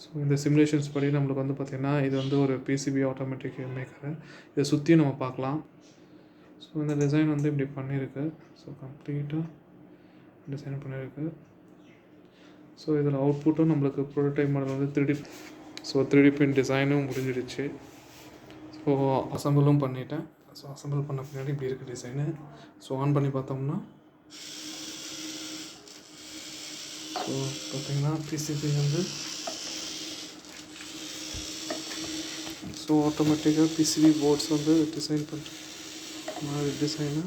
So இந்த simulations படி நம்மளுக்கு வந்து பார்த்திங்கன்னா இது வந்து ஒரு பிசிபி ஆட்டோமேட்டிக் மேக்கரு. இதை சுற்றியும் நம்ம பார்க்கலாம். ஸோ இந்த டிசைன் வந்து இப்படி பண்ணியிருக்கு. ஸோ கம்ப்ளீட்டாக டிசைன் பண்ணியிருக்கு. ஸோ இதில் அவுட்புட்டும் நம்மளுக்கு ப்ரோட்டோடைப் மாடல் வந்து 3D. ஸோ 3D பிரிண்ட் டிசைனும் முடிஞ்சிடுச்சு. ஸோ அசம்பிளும் பண்ணிட்டேன். ஸோ அசம்பிள் பண்ண பின்னாடி இப்படி இருக்குது டிசைனு. ஸோ ஆன் பண்ணி பார்த்தோம்னா ஸோ பார்த்திங்கன்னா பிசிபி வந்து ஸோ ஆட்டோமேட்டிக்காக பிசிபி போர்ட்ஸ் வந்து டிசைன் பண்ணுற மாதிரி டிசைனு